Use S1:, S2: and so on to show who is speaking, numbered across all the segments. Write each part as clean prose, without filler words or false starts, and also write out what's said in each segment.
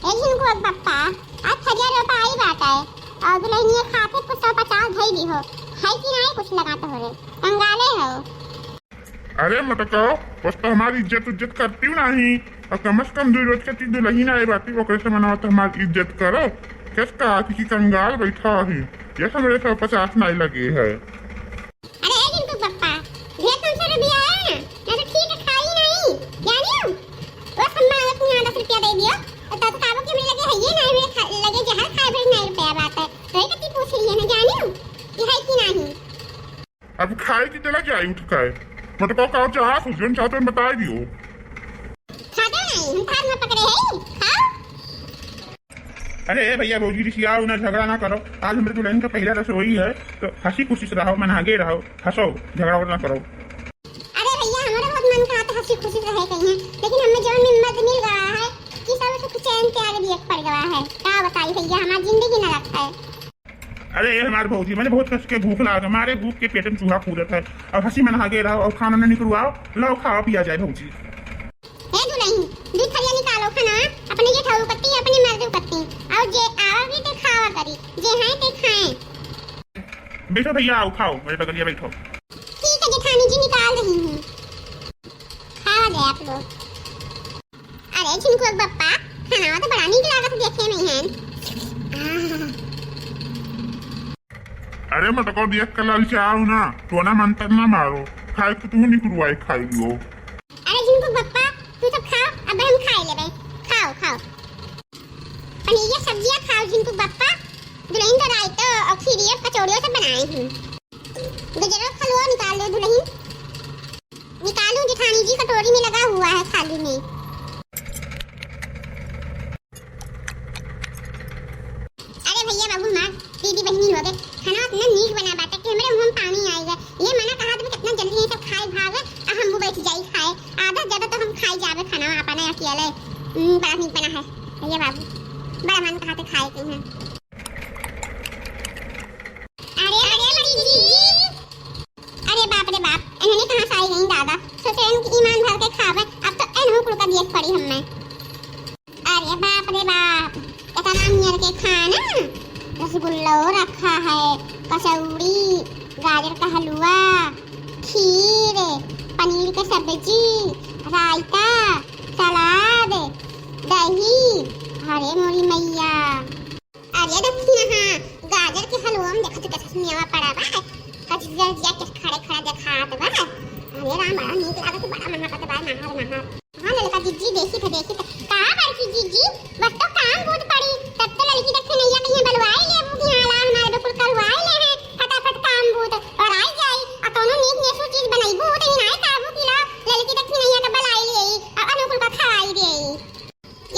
S1: एक दिन को पप्पा आज 1000 रुपये बात है और दुल्हनिया खाते कुछ 150 धई दी हो है कि नहीं कुछ लगाते हो रे कंगाले हो।
S2: अरे मटका बस तो हमारी इज्जत करती हूँ नहीं और कम से कम 2 रोज के 3 दुल्हन आए बाती वो कैसे मनाओ तो हमारी इज्जत करो किसका किसी कंगाल बैठा ही ये सब मेरे 150 नहीं लगे है।
S1: अरे एक दिन को पप्पा ये 300 रुपया है ना तो ठीक है खाई नहीं जानियो वो सम्मान अपने 10 रुपया दे दियो तो काबू के मेरे लगे है ये नहीं मेरे लगे जहां खाए फिर नहीं रुपया बात है तो एक ती पूछ रही है ना जानियो कि है कि नहीं।
S2: अब खाए की जगह जाए उठ खाए मटका का चाह सुजन चाहते हैं बता दियो
S1: खाते नहीं हम थाल में पकड़े हैं खाओ।
S2: अरे भैया भौजी रिसियाओ ना झगड़ा ना करो आज हमारे दुल्हन का पहला रसोई है तो हंसी खुशी से रहो मन आगे रहो हंसो झगड़ा ना करो।
S1: अरे भैया हमारा बहुत मन करा था हंसी खुशी से रहे कहीं लेकिन हमें जो हिम्मत मिल गया है कि सब सुख चैन के आगे दिए पड़ गया है क्या बताई भैया हमारी जिंदगी न रखा है।
S2: अरे हमारे भौजी मैंने बहुत कस के भूख लगा हमारे भूख के पेट में चूहा कूदत है और हंसी मन आगे रहो और खाना नहीं निकलवाओ लो खाओ पिया जाए भौजी।
S1: ए दुल्हन दूध थलिया निकालो खाना अपने ये ठाऊ कत्ती अपने मर्द कत्ती और जे आवागी ते खावा करी जे हैं ते खाएं।
S2: बैठो भैया आओ खाओ मेरे बगलिया बैठो।
S1: ठीक है जेठानी जी निकाल रही हूं खावा दे आप लोग। अरे छिनको बप्पा खाना तो बड़ा नीक लागत देखे में है।
S2: अरे मटको देख कर लाल चाहो ना तो ना मंतर ना मारो खाए तो तू निकलवाए खाई लियो।
S1: अरे जिनको बप्पा तू तो खाओ अब हम खाए लेबे खाओ खाओ पनीर या सब्जियां खाओ जिनको बप्पा दुल्हन तो रायतो और खीरिया कचौड़ियों से बनाए हूं गजरो खलवा निकाल लो दुल्हन निकालूं जेठानी जी कटोरी में लगा हुआ है थाली में। अरे भैया बाबू माँ दीदी बहनी हो गए खाना इतना नीक बना बाटे कि हमारे मुंह में पानी आएगा ये मना कहा तो कितना जल्दी ये सब खाए भागे और हम वो बैठ जाई खाए आधा ज्यादा तो हम खाई जावे खाना अपने अकेले बड़ा नीक बना है भैया बाबू बड़ा मन कहते खाए के हैं। अरे दीदी अरे बाप रे बाप इन्होंने कहां से आई गई दादा सोचे इनकी ईमान भर के खावे अब तो एन हुकुल का दियत पड़ी हमने। अरे बाप रे बाप इतना नियर के खाना रसगुल्ला रखा है कचौड़ी गाजर का हलवा खीर पनीर की सब्जी रायता सलाद दही अरे मोरी मैया अरे देखी ना गाजर के हलवा में देखो तो कैसे मेवा पड़ा बा कचौड़ी दिया के खड़े खड़े दिखात बा अरे राम बड़ा नीक लागत बड़ा मन करत बा नहार हां लड़का जीजी देखी तो का बड़की जीजी बस तो काम बहुत पड़ी तब तो लड़की देखे नैया कहीं बलवाई ले बुढ़िया ला हमारे बिल्कुल करवाई ले है फटाफट काम बहुत और आई जाई और कोनो नीक नेसु चीज बनाई बहुत ही नहीं काबू की ला लड़की देखे नैया का बलाई ले और अनुकुल का खवाई दे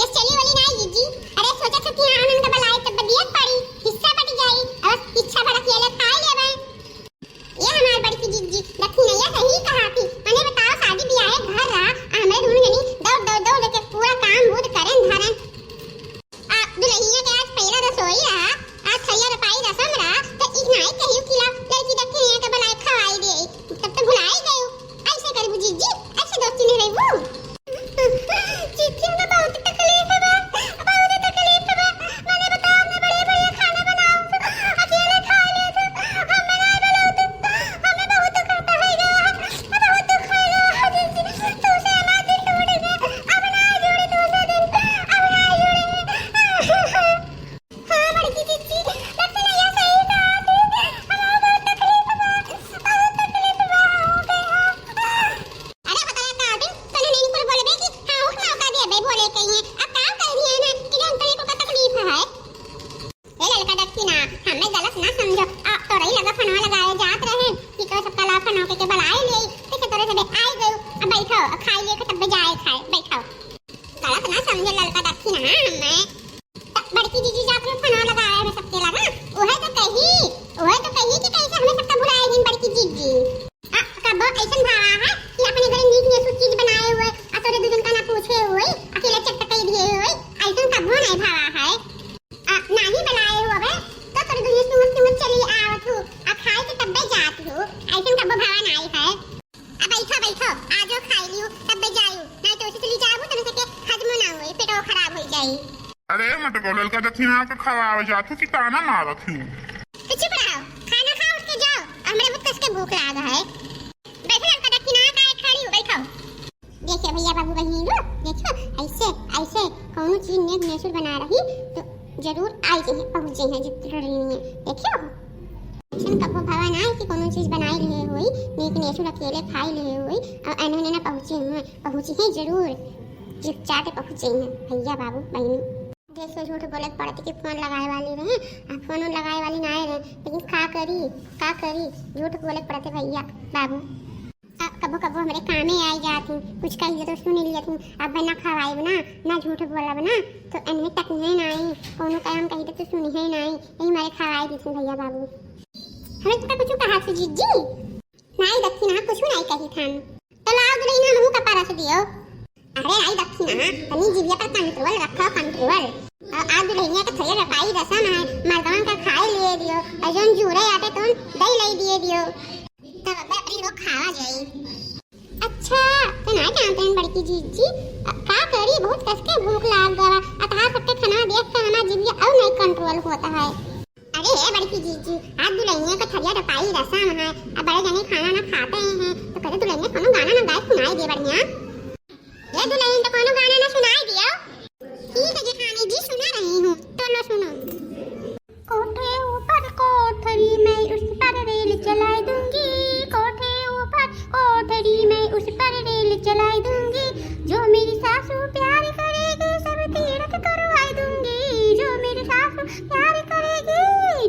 S1: ये चली वाली नहीं जीजी अरे सोचा था कि आनंद का बलाई तब दियत पड़ी हिस्सा बट जाई और इच्छा भर अकेले खाई लेबे ये हमारी बड़की जीजी देखे नैया सही कहा थी मैंने बताओ शादी ब्याह घर रहा हमें ढूंढ गनी दौड़ लेके पूरा काम बहुत करें धरन दुल्हनिया के आज पहला रसोई रहा आज 1000 रुपये रसम रहा तो इतना ही कहियो खिला लड़की देखे नैया का बनाए खवाई दे तब तो भुला ही गयो ऐसे कर बुजी जी ऐसे दोस्ती नहीं रही वो चिट्ठी में बहुत तकलीफ है बहुत तकलीफ है मैंने बताया हमने बड़े खाना बनाओ अकेले खा ले हमें नहीं बनाओ हमें बहुत करता है बहुत खाएगा तू से हमारा दिल टूट गया अब ना जोड़ी दूसरे दिन अब ना जोड़ी हाँ बड़की चिट्ठी लगता है ये सही कहा तू हमें बहुत तकलीफ है अरे बताया का दिन तने नहीं पर बोले बे कि हाँ उठना का दे बे बोले कहीं अब काम कर दिया ना कि हम तने को तकलीफ है ए लड़का देखी ना हमें गलत ना समझो आप तो रही लगा फनवा लगाए जात रहे कि को सबका ला फनवा के बलाई ले कैसे तोरे से आई गयो अब बैठो खाई ले के तब जाए खाए बैठो गलत ना समझो लड़का देखी ना हमें बड़की जीजी जात में फनवा लगाया है सबके लगा ओहे तो कही कि कैसे हमें सबका बुलाए दिन बड़की जीजी कब ऐसा भावा है कि अपने घर नीक नेसु चीज बनाए हुए और तोरे दूजन का ना पूछे हुए अकेले चटपटे दिए हुए ऐसा कबो नहीं भावा है नहीं बनाए हुए बे तो तोरे दूजन से चली आवत हो आ खाए के तब जात हो ऐसा कबो भावा नहीं है अब बैठो आ जाओ खाई लियो तब जाइयो नहीं तो उसे चली जाबो तो सके हजम ना होए पेट खराब हो जाए।
S2: अरे मटको ललका दक्षिणा के खवावे जातू कि ताना मारत हूँ।
S1: तो चुप रहो, खाना खाओ उठ के जाओ। हमरे बहुत कस के भूख लागा है। बैठो ललका दक्षिणा का खड़ी हो बैठो। देखिए भैया बाबू बहनी लोग, देखो ऐसे ऐसे कौनो चीज नेक नेचुर बना रही तो जरूर आई जाए पहुंच जाए जितना रही है। देखियो सन कबो भावा ना कि कोनो चीज बनाई रहे होई नेक नेचुर अकेले खाई रहे होई और अनहोने ना पहुंची है जरूर जिप चाटे पहुंचे हैं भैया बाबू बहनी। जैसे झूठ बोले पड़ती कि फोन लगाए वाली रहे, फोन लगाए वाली ना आए रहे, लेकिन का करी झूठ बोले पड़ते भैया बाबू। कबो कबो हमारे कामे आई जाती, कुछ कही तो सुन लिया तू। अब ना खवाई ना झूठ बोला बना तो अनमें तक नहीं नाई कोनो काम कही तो सुनी है नाई, यही हमारे खवाई दी थी भैया बाबू। हमें तो कुछ कहा से जीजी नाई दक्षिणा कुछ नहीं कही थान तो लाओ दे ना मुंह का पारा से दियो। अरे आई दक्षिणा तनी जीविया पर कंट्रोल रखो कंट्रोल। आज दुल्हनिया का थैया रपाई रसम है मर्दवन का खाए ले दियो अजन जुरे आटे तो दही ले दिए दियो तब अब अपनी लोग खावा जाई। अच्छा तो ना जानते हैं बड़की जीजी का करी बहुत कस के भूख लाग गवा अतः सबके खाना देख कर हमारा जीविया और नहीं कंट्रोल होता है। अरे बड़की जीजी आज दुल्हनिया का थैया रपाई रसम है अब बड़े जने खाना ना खाते हैं तो कहे दुल्हनिया कोनो गाना ना गाए सुनाई दे बढ़िया। ये दुल्हन तो कोनो गाना ना सुनाई दियो। ठीक है जेठानी जी सुना रही हूँ तो लो सुनो। कोठे ऊपर कोठरी में उस पर रेल चलाई दूंगी, कोठे ऊपर कोठरी में उस पर रेल चलाई दूंगी, जो मेरी सासू प्यार करेगी सब तीरथ करवाई दूंगी, जो मेरी सासू प्यार करेगी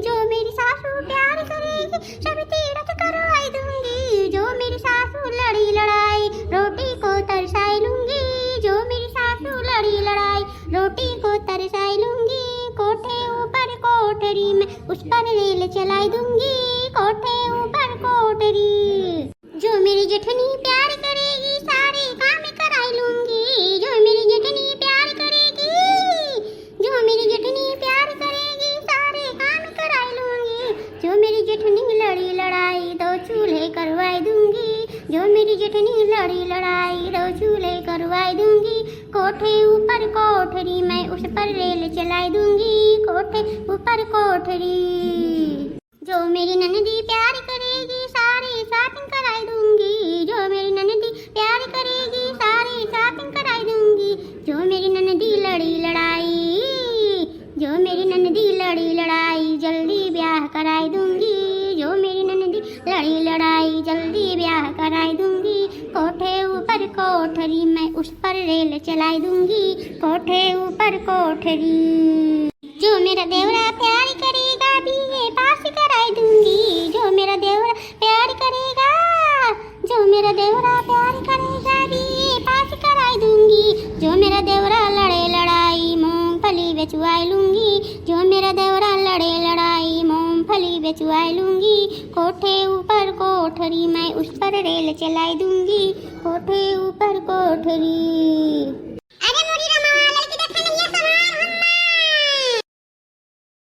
S1: जो मेरी सासू प्यार करेगी सब तीरथ करवाई दूंगी, जो मेरी सासू लड़ी लड़ाई रोटी को तरसाई लूंगी, जो मेरी सासू लड़ी लड़ाई रोटी को तरसाई लूंगी, कोठे ऊपर कोठरी में उस पर रेल चलाई दूंगी, कोठे ऊपर कोठरी, जो मेरी जेठनी प्यार करेगी सारे काम कराई लूंगी, जो मेरी जेठनी प्यार करेगी जो मेरी जेठनी प्यार करेगी सारे काम कराई लूंगी, जो मेरी जेठनी लड़ी लड़ाई दो चूल्हे करवाई दूंगी, जो मेरी जेठनी लड़ी लड़ाई दो चूल्हे करवाई दूंगी, कोठे ऊपर कोठरी मैं उस पर रेल चलाई दूंगी, कोठे ऊपर कोठरी, जो मेरी ननदी प्यार करेगी सारी शॉपिंग कराई दूंगी, जो मेरी ननदी प्यार करेगी सारी शॉपिंग कराई दूंगी, जो मेरी ननदी लड़ी लड़ाई जो मेरी ननदी लड़ी लड़ाई जल्दी ब्याह कराई दूंगी, जो मेरी ननदी लड़ी लड़ाई जल्दी ब्याह कराई दूंगी, कोठे ऊपर कोठरी मैं उस पर रेल चलाई दूंगी, कोठे ऊपर कोठरी, जो मेरा देवरा प्यार करेगा बीए पास कराई दूंगी, जो मेरा देवरा प्यार करेगा जो मेरा देवरा प्यार करेगा बीए पास कराई दूंगी, जो मेरा देवरा लड़े लड़ाई मूंगफली बेचवाई लूंगी, जो मेरा देवरा लड़े लड़ाई मूंगफली बेचवाई लूंगी, कोठे ऊपर कोठरी मैं उस पर रेल चलाई दूंगी, कोठे ऊपर कोठरी।